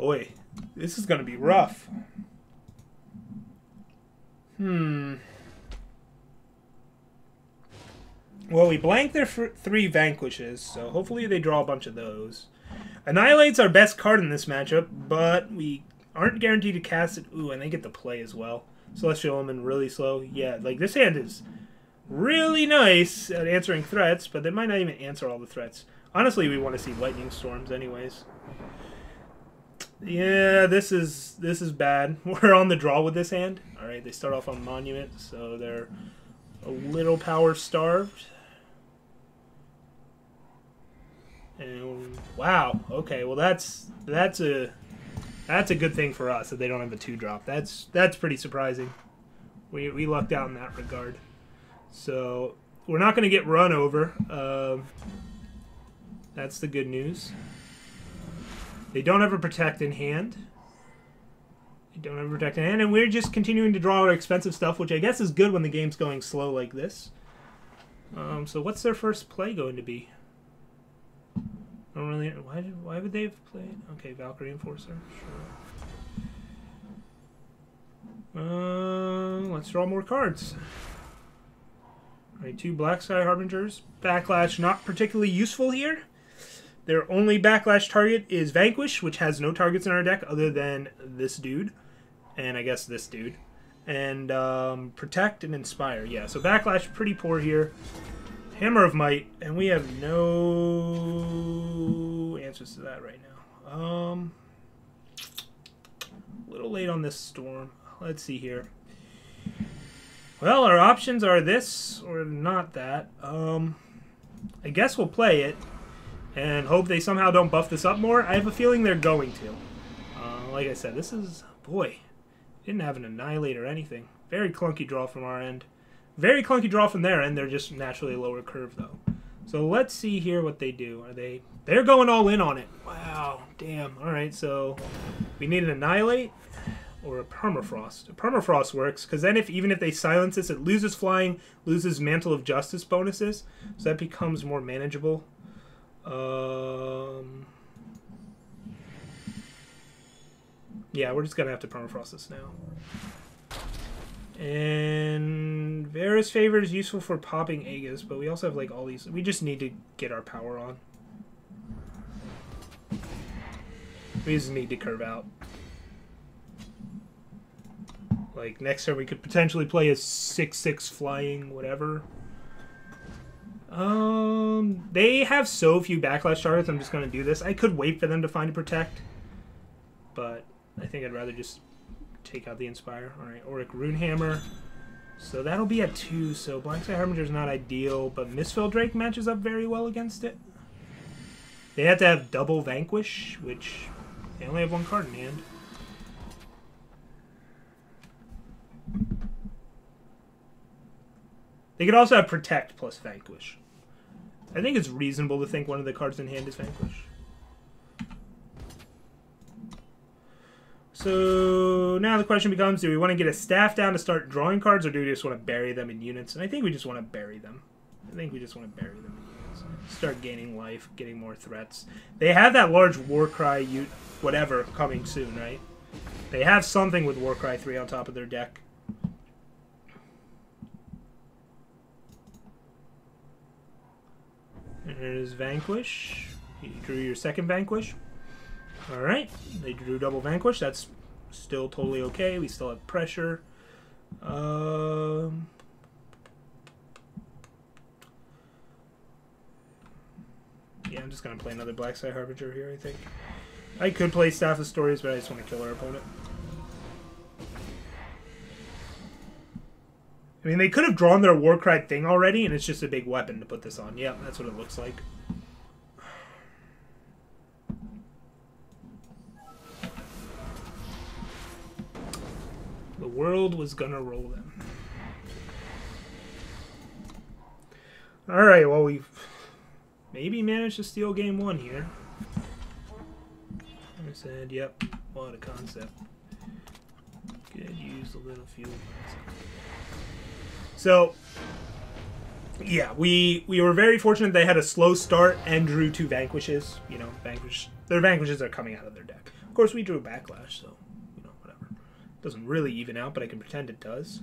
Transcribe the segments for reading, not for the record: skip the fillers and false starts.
Boy, this is going to be rough. Well, we blanked their 3 vanquishes, so hopefully they draw a bunch of those. Annihilate's our best card in this matchup, but we aren't guaranteed to cast it. Ooh, and they get to play as well. Celestial Element really slow. Yeah, like this hand is really nice at answering threats, but they might not even answer all the threats. Honestly, we want to see Lightning Storms anyways. Yeah, this is bad. We're on the draw with this hand. All right, they start off on Monument, so they're a little power starved. And wow, okay, well that's a good thing for us that they don't have a 2-drop. That's pretty surprising. We lucked out in that regard. So we're not going to get run over. That's the good news. They don't have a protect in hand. And we're just continuing to draw our expensive stuff, which I guess is good when the game's going slow like this. So what's their first play going to be? I don't really. Why would they have played? Okay, Valkyrie Enforcer. Sure. Let's draw more cards. All right, 2 Black Sky Harbingers. Backlash not particularly useful here. Their only backlash target is Vanquish, which has no targets in our deck other than this dude, and I guess this dude, and Protect and Inspire. Yeah, so backlash pretty poor here. Hammer of Might, and we have no answers to that right now. A little late on this Storm. Let's see here. Well, our options are this or not that. I guess we'll play it and hope they somehow don't buff this up more. I have a feeling they're going to. Like I said, this is... Boy, didn't have an Annihilate or anything. Very clunky draw from our end. Very clunky draw from their end. They're just naturally a lower curve, though. So let's see here what they do. They're going all in on it. Wow, damn. All right, so we need an Annihilate or a Permafrost. A Permafrost works, because then even if they silence this, it loses flying, loses Mantle of Justice bonuses, so that becomes more manageable. Yeah, we're just going to have to Permafrost this now. And Varus Favor is useful for popping Aegis, but we also have like all these. We just need to get our power on. We just need to curve out. Like next turn we could potentially play a 6/6 flying whatever. They have so few backlash targets. I'm just gonna do this. I could wait for them to find a Protect, but I think I'd rather just take out the Inspire. Alright, Auric Runehammer. So that'll be at 2, so Black Sky Harbinger is not ideal, but Mistfell Drake matches up very well against it. They have to have double Vanquish, which they only have 1 card in hand. They could also have Protect plus Vanquish. I think it's reasonable to think one of the cards in hand is Vanquish. So now the question becomes, do we want to get a staff down to start drawing cards, or do we just want to bury them in units? And I think we just want to bury them. Start gaining life, getting more threats. They have that large Warcry whatever coming soon, right? They have something with Warcry 3 on top of their deck. And there's Vanquish. You drew your second Vanquish. Alright, they drew double Vanquish. That's still totally okay. We still have pressure. Yeah, I'm just going to play another Black Sky Harbinger here, I think. I could play Staff of Stories, but I just want to kill our opponent. I mean, they could have drawn their Warcry thing already, and it's just a big weapon to put this on. Yeah, that's what it looks like. The world was gonna roll them. Alright, well, we've maybe managed to steal game 1 here. I said, yep, what a concept. Could use a little fuel. So, yeah, we were very fortunate they had a slow start and drew 2 Vanquishes. You know, their Vanquishes are coming out of their deck. Of course, we drew a backlash, so, you know, whatever. Doesn't really even out, but I can pretend it does.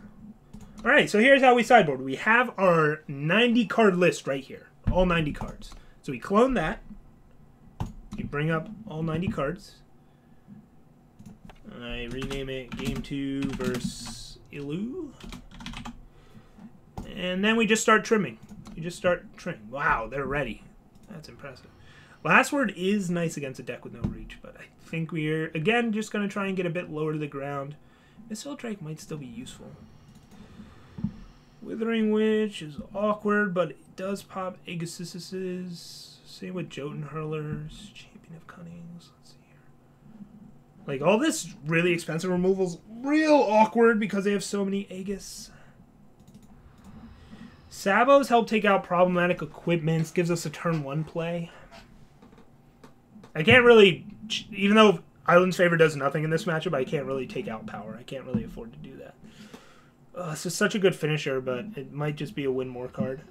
All right, so here's how we sideboard. We have our 90 card list right here, all 90 cards. So we clone that. You bring up all 90 cards. I rename it Game 2 versus Ilu. And then we just start trimming. You just start trimming. Wow, they're ready. That's impressive. Last word is nice against a deck with no reach, but I think we're, again, just going to try and get a bit lower to the ground. Missile Drake might still be useful. Withering Witch is awkward, but it does pop Aegisises. Same with Jotun Hurlers, Champion of Cunnings. Let's see here. Like, all this really expensive removal's real awkward because they have so many Aegis. Sabos help take out problematic equipments, gives us a turn 1 play. I can't really, even though Island's Favor does nothing in this matchup, I can't really take out power. I can't really afford to do that. This is such a good finisher, but it might just be a win more card.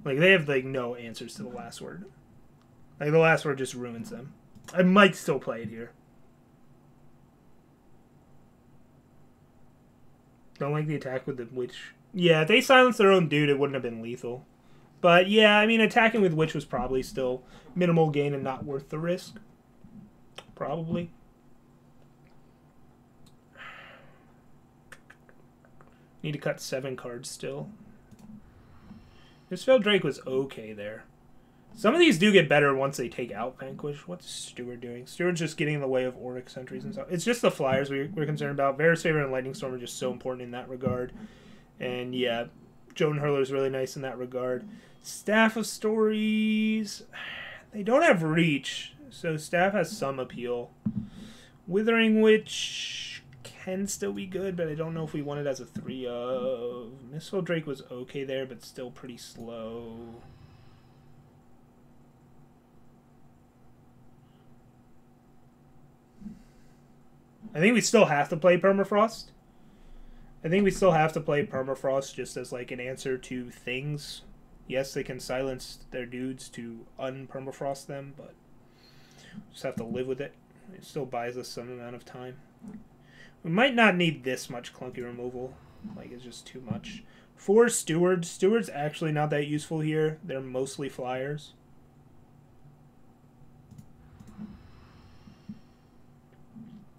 Like, they have, like, no answers to the last word. Like, the last word just ruins them. I might still play it here. Don't like the attack with the Witch. Yeah, if they silenced their own dude, it wouldn't have been lethal. But, yeah, I mean, attacking with Witch was probably still minimal gain and not worth the risk. Probably. Need to cut 7 cards still. Misspelled Drake was okay there. Some of these do get better once they take out Vanquish. What's Stewart doing? Stewart's just getting in the way of Oryx sentries and stuff. It's just the flyers we're concerned about. Varus Favor and Lightning Storm are just so important in that regard. And yeah, Jotun Hurler is really nice in that regard. Staff of Stories. They don't have reach, so Staff has some appeal. Withering Witch can still be good, but I don't know if we want it as a 3 of. Missile Drake was okay there, but still pretty slow. I think we still have to play Permafrost. I think we still have to play Permafrost just as like an answer to things. Yes, they can silence their dudes to un-Permafrost them, but just have to live with it. It still buys us some amount of time. We might not need this much clunky removal. Like, it's just too much. 4 Stewards. Stewards actually not that useful here. They're mostly flyers.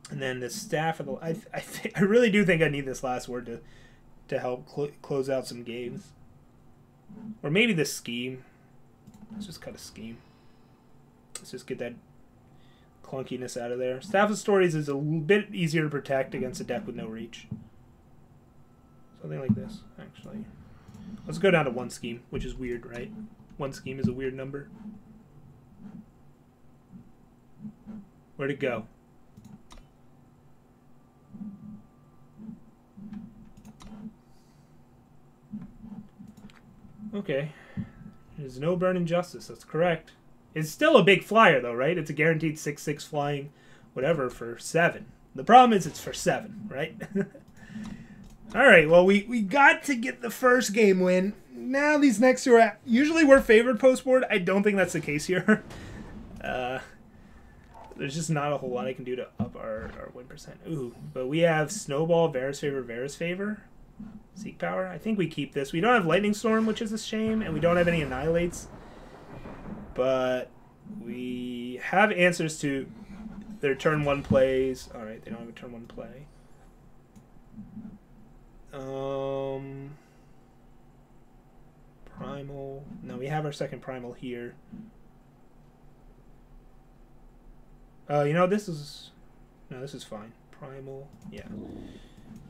And then the Staff of the... I really do think I need this last word to help close out some games. Or maybe the Scheme. Let's just cut a Scheme. Let's just get that clunkiness out of there. Staff of Stories is a bit easier to protect against a deck with no reach. Something like this, actually. Let's go down to 1 Scheme, which is weird, right? 1 Scheme is a weird number. Where'd it go? Okay. There's no Burn Injustice. That's correct. It's still a big flyer, though, right? It's a guaranteed 6/6 flying, whatever, for 7. The problem is it's for 7, right? All right, well, we got to get the first game win. Now these next 2 are... Usually we're favored post-board. I don't think that's the case here. There's just not a whole lot I can do to up our win percent. Ooh, but we have Snowball, Varus Favor. Seek Power. I think we keep this. We don't have Lightning Storm, which is a shame, and we don't have any Annihilates. But we have answers to their turn 1 plays. Alright, they don't have a turn 1 play. Primal. No, we have our second Primal here. You know, this is... No, this is fine. Primal. Yeah.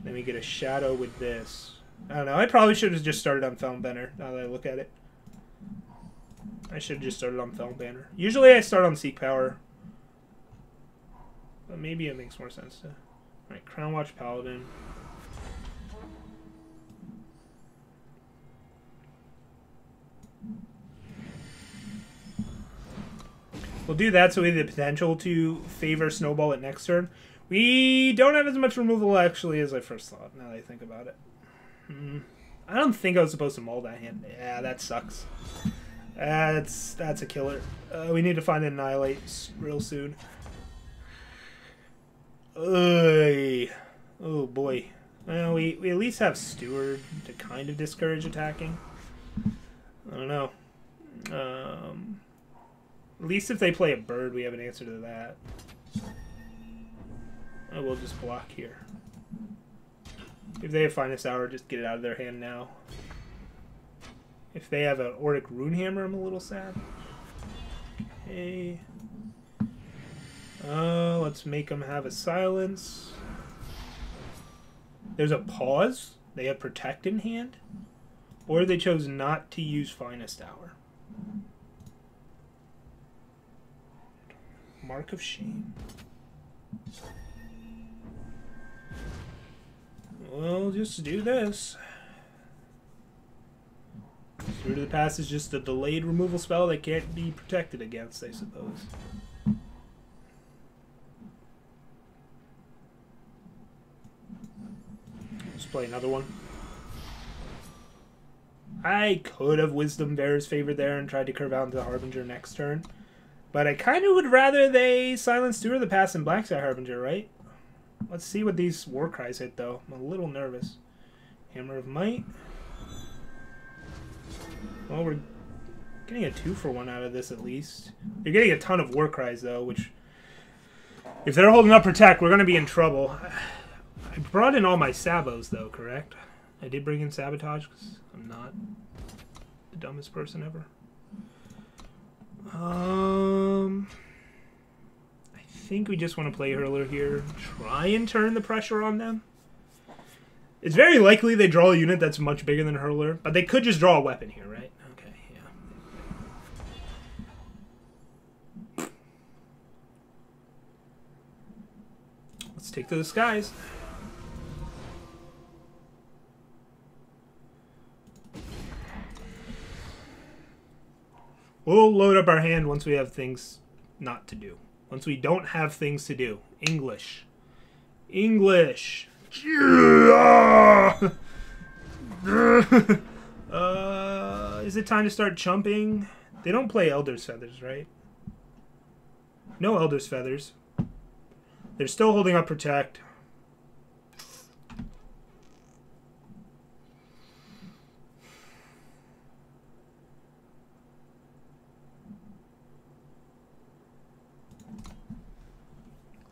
Then we get a Shadow with this. I don't know. I probably should have just started on Felon Banner, now that I look at it. I should have just started on Felon Banner. Usually I start on Seek Power. But maybe it makes more sense to... Alright, Crown Watch Paladin. We'll do that so we have the potential to favor Snowball at next turn. We don't have as much removal, actually, as I first thought, now that I think about it. I don't think I was supposed to mull that hand. Yeah, that sucks. That's a killer. We need to find an Annihilate real soon. Ugh. Oh boy. Well, we at least have Steward to kind of discourage attacking. I don't know. At least if they play a bird, we have an answer to that. I will just block here. If they have Finest Hour, just get it out of their hand now. If they have an Ordic Runehammer, I'm a little sad. Okay. Let's make them have a silence. There's a pause. They have Protect in hand. Or they chose not to use Finest Hour. Mark of Shame. Well, just do this. Steward of the Past is just a delayed removal spell that can't be protected against, I suppose. Let's play another one. I could have Wisdom Bearer's Favor there and tried to curve out into the Harbinger next turn. But I kind of would rather they silence Steward of the Past and Blacksky Harbinger, right? Let's see what these war cries hit, though. I'm a little nervous. Hammer of Might. Well, we're getting a 2-for-1 out of this at least. You're getting a ton of war cries, though, which... If they're holding up Protect, we're going to be in trouble. I brought in all my Sabos, though, correct? I did bring in Sabotage, because I'm not the dumbest person ever. I think we just want to play Hurler here. Try and turn the pressure on them. It's very likely they draw a unit that's much bigger than Hurler, but they could just draw a weapon here, right? Okay, yeah. Let's take to the skies. We'll load up our hand once we have things not to do. Once we don't have things to do. English. English. Is it time to start chumping? They don't play Elder's Feathers, right? No Elder's Feathers. They're still holding up Protect.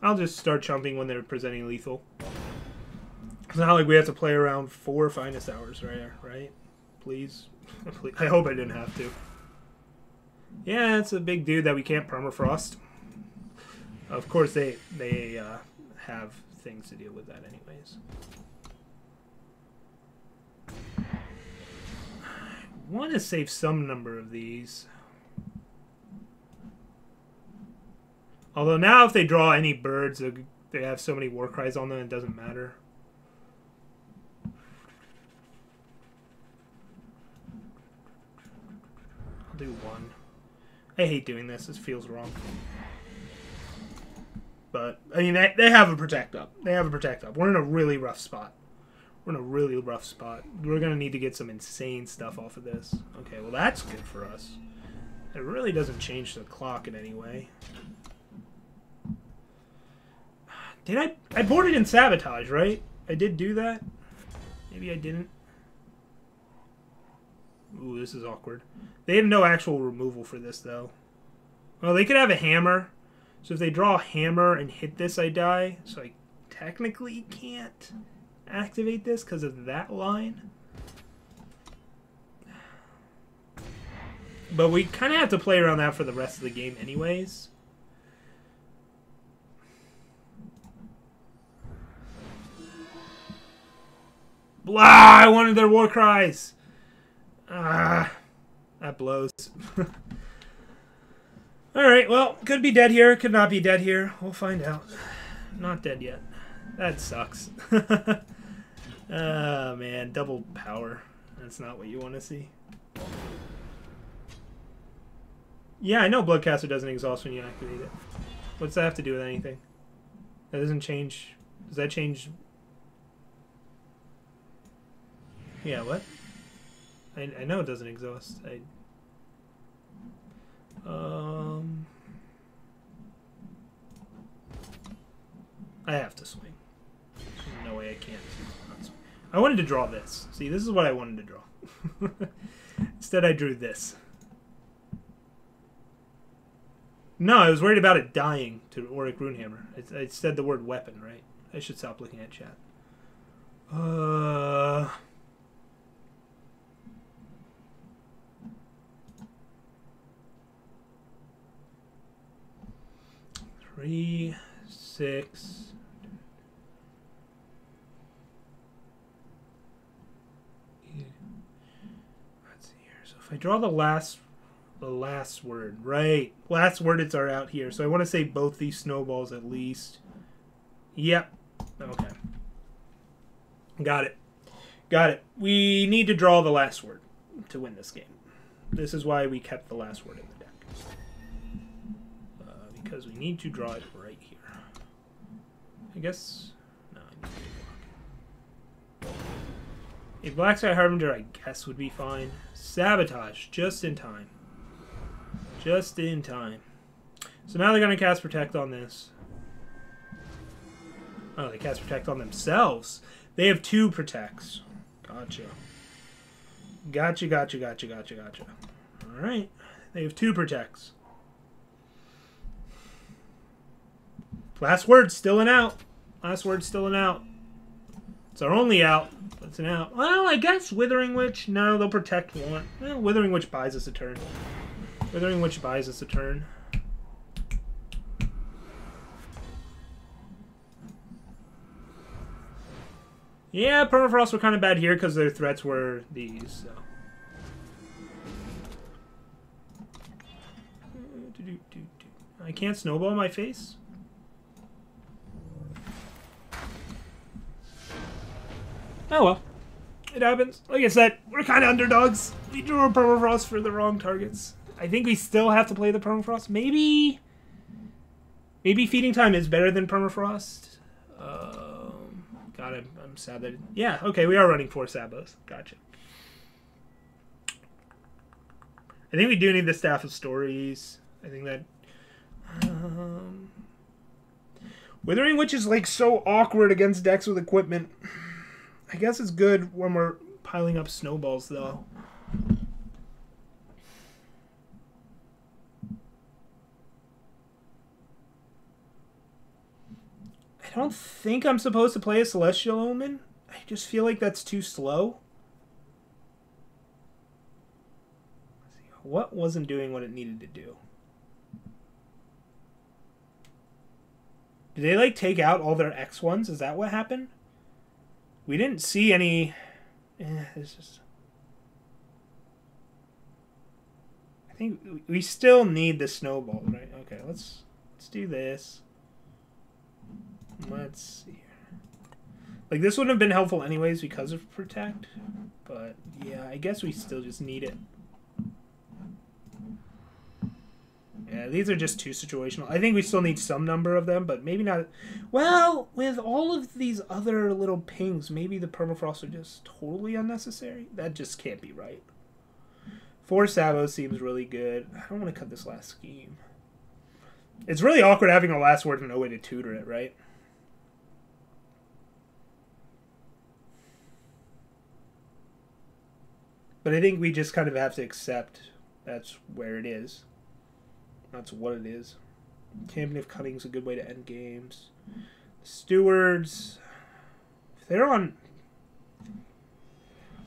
I'll just start chumping when they're presenting lethal. It's not like we have to play around 4 Finest Hours, right? Please. Please. I hope I didn't have to. Yeah, it's a big dude that we can't permafrost. Of course, they have things to deal with that anyways. I want to save some number of these. Although now if they draw any birds, they have so many war cries on them, it doesn't matter. I'll do one. I hate doing this. This feels wrong. But, I mean, they have a Protect up. They have a Protect up. We're in a really rough spot. We're in a really rough spot. We're going to need to get some insane stuff off of this. Okay, well, that's good for us. It really doesn't change the clock in any way. Did I boarded in Sabotage, right? I did do that? Maybe I didn't. Ooh, this is awkward. They have no actual removal for this, though. Well, they could have a hammer. So if they draw a hammer and hit this, I die. So I technically can't activate this because of that line. But we kind of have to play around that for the rest of the game anyways. Blah! I wanted their war cries. Ah, that blows. Alright, well, could be dead here, could not be dead here. We'll find out. Not dead yet. That sucks. Oh, man, double power. That's not what you want to see. Yeah, I know Bloodcaster doesn't exhaust when you activate it. What's that have to do with anything? That doesn't change... Does that change... Yeah, what? I know it doesn't exhaust. I have to swing. No way I can't. I wanted to draw this. See, this is what I wanted to draw. Instead, I drew this. No, I was worried about it dying to Auric Runehammer. I said the word weapon, right? I should stop looking at chat. 3, 6. Let's see here. So if I draw the last word, right? Last words are out here. So I want to say both these snowballs at least. Yep. Okay. Got it. Got it. We need to draw the last word to win this game. This is why we kept the last word in the deck. Because we need to draw it right here. I guess... No, I need to block it. A Black Sky Harbinger, I guess, would be fine. Sabotage. Just in time. Just in time. So now they're going to cast Protect on this. Oh, they cast Protect on themselves. They have 2 Protects. Gotcha. Gotcha, gotcha, gotcha, gotcha, gotcha. Alright. They have 2 Protects. Last word, still an out. Last word, still an out. It's our only out. It's an out. Well, I guess Withering Witch. No, they'll protect one. Well, Withering Witch buys us a turn. Withering Witch buys us a turn. Yeah, Permafrost were kind of bad here because their threats were these. So. I can't snowball my face? Oh well. It happens. Like I said, we're kind of underdogs. We drew a Permafrost for the wrong targets. I think we still have to play the Permafrost. Maybe Feeding Time is better than Permafrost. God, I'm sad that... Yeah, okay, we are running 4 Sabos. Gotcha. I think we do need the Staff of Stories. I think that... Withering Witch is, like, so awkward against decks with equipment. I guess it's good when we're piling up snowballs, though. I don't think I'm supposed to play a Celestial Omen. I just feel like that's too slow. Let's see. What wasn't doing what it needed to do? Did they, like, take out all their X ones? Is that what happened? We didn't see any... it's just... I think we still need the snowball, right? Okay, let's do this. Let's see here. Like, this wouldn't have been helpful anyways because of Protect. But, yeah, I guess we still just need it. Yeah, these are just too situational. I think we still need some number of them, but maybe not. Well, with all of these other little pings, maybe the Permafrost are just totally unnecessary. That just can't be right. 4 Sabos seems really good. I don't want to cut this last scheme. It's really awkward having a last word and no way to tutor it, right? But I think we just kind of have to accept that's where it is. That's what it is. Champion of Cunning is a good way to end games. Stewards. If they're on...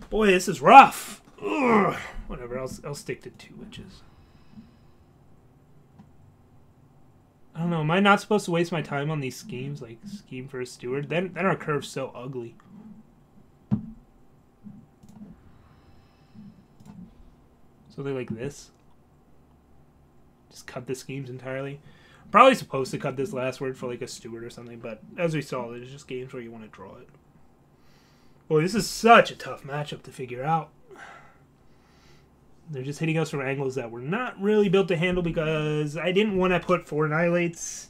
Boy, this is rough. Ugh. Whatever, I'll stick to 2 witches. I don't know, am I not supposed to waste my time on these schemes? Like, scheme for a steward? Then our curve's so ugly. Something like this. Just cut the schemes entirely. Probably supposed to cut this last word for like a steward or something, but as we saw, there's just games where you want to draw it. Boy, this is such a tough matchup to figure out. They're just hitting us from angles that we're not really built to handle because I didn't want to put 4 Annihilates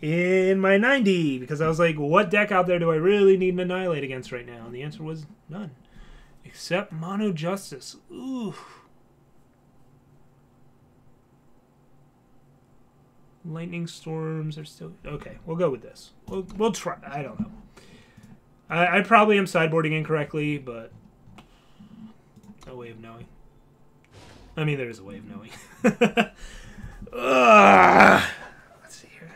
in my 90 because I was like, what deck out there do I really need an Annihilate against right now? And the answer was none. Except Mono Justice. Ooh. Lightning storms are still... Okay, we'll go with this. We'll try. I don't know. I probably am sideboarding incorrectly, but... No way of knowing. I mean, there is a way of knowing. Let's see here.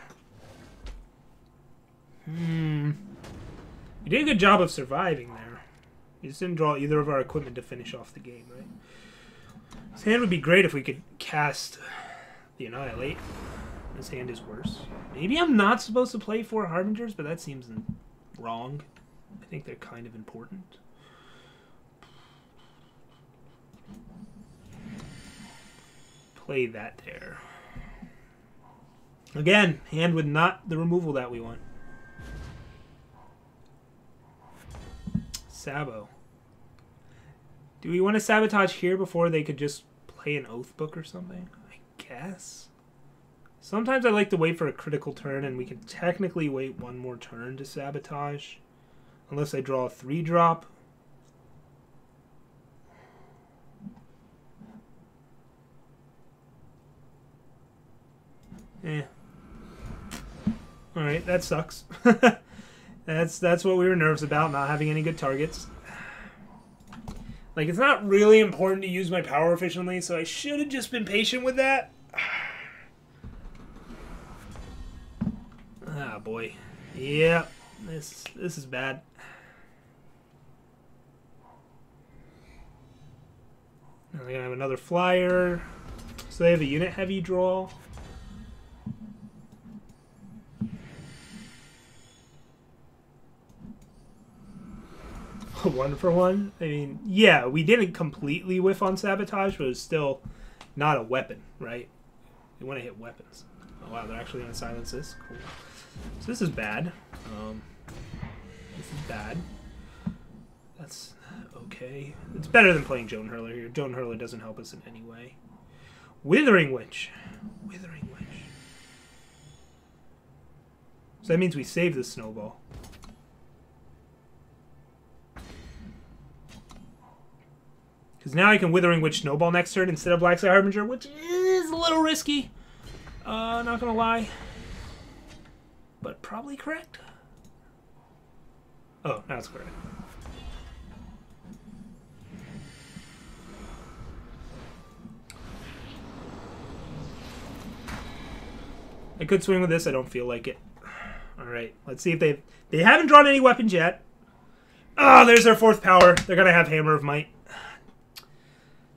You did a good job of surviving there. You just didn't draw either of our equipment to finish off the game, right? This hand would be great if we could cast the Annihilate. This hand is worse. Maybe I'm not supposed to play 4 Harbingers, but that seems wrong. I think they're kind of important. Play that there. Again, hand with not the removal that we want. Sabo. Do we want to sabotage here before they could just play an Oath Book or something? I guess. Sometimes I like to wait for a critical turn, and we can technically wait one more turn to sabotage. Unless I draw a 3-drop. Alright, that sucks. That's what we were nervous about, not having any good targets. Like, it's not really important to use my power efficiently, so I should have just been patient with that. Ah, boy. Yeah, this is bad. Now they're going to have another flyer. So they have a unit heavy draw. One for one? I mean, yeah, we didn't completely whiff on sabotage, but it's still not a weapon, right? We want to hit weapons. Oh, wow, they're actually going to silence this. Cool. So this is bad. This is bad. That's okay. It's better than playing Joan Hurler here. Joan Hurler doesn't help us in any way. Withering Witch. Withering Witch. So that means we save the snowball. Because now I can Withering Witch Snowball next turn instead of Black Sky Harbinger, which is a little risky. Not gonna lie. But probably correct. Oh, now it's correct. I could swing with this. I don't feel like it. Alright, let's see if they haven't drawn any weapons yet. Oh, there's their 4th power. They're gonna have Hammer of Might.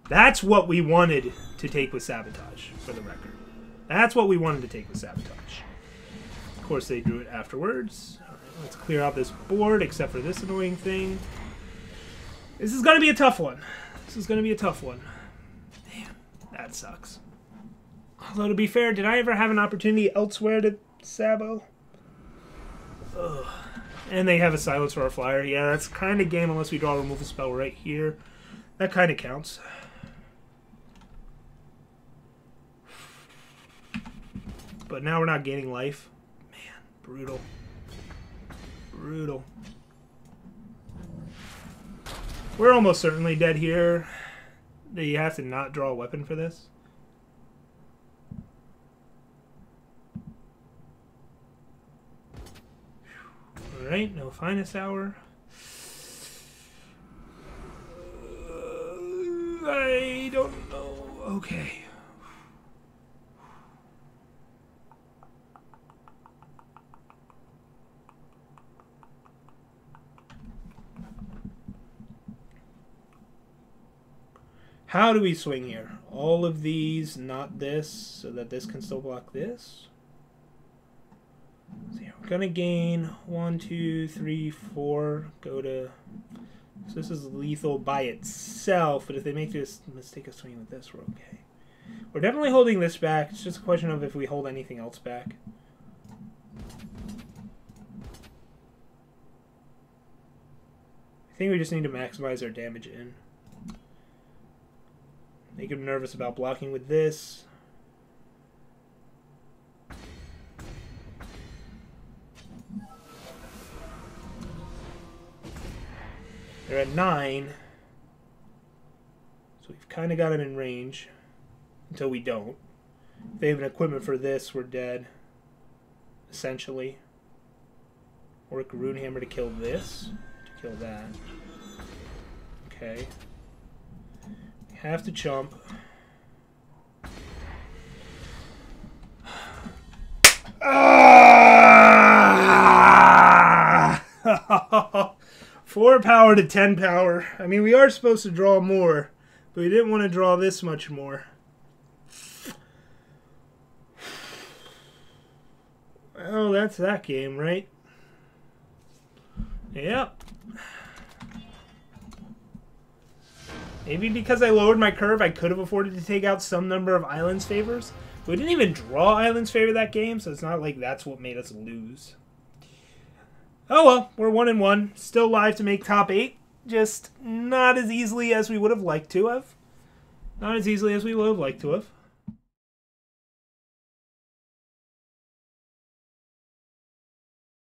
That's what we wanted to take with Sabotage, for the record. That's what we wanted to take with Sabotage. Of course, they drew it afterwards. All right, let's clear out this board, except for this annoying thing. This is going to be a tough one. This is going to be a tough one. Damn, that sucks. Although, to be fair, did I ever have an opportunity elsewhere to Sabo? Ugh. And they have a silence for our flyer. Yeah, that's kind of game unless we draw a removal spell right here. That kind of counts. But now we're not gaining life. Man, brutal. Brutal. We're almost certainly dead here. You have to not draw a weapon for this. Alright, no finest hour. I don't know. Okay. How do we swing here? All of these, not this, so that this can still block this. So yeah, we're gonna gain 1, 2, 3, 4. Go to. So this is lethal by itself, but if they make this mistake of swinging with this, we're okay. We're definitely holding this back. It's just a question of if we hold anything else back. I think we just need to maximize our damage in. Make him nervous about blocking with this. They're at 9. So we've kind of got him in range. Until we don't. If they have an equipment for this, we're dead. Essentially. Or a Runehammer to kill this. To kill that. Okay. We have to chump. Ah! 4 power to 10 power. I mean, we are supposed to draw more, but we didn't want to draw this much more. Well, that's that game, right? Yep. Maybe because I lowered my curve, I could have afforded to take out some number of Islands favors. But we didn't even draw Islands favor that game, so it's not like that's what made us lose. Oh well, we're 1-1. Still live to make top 8. Just not as easily as we would have liked to have. Not as easily as we would have liked to have.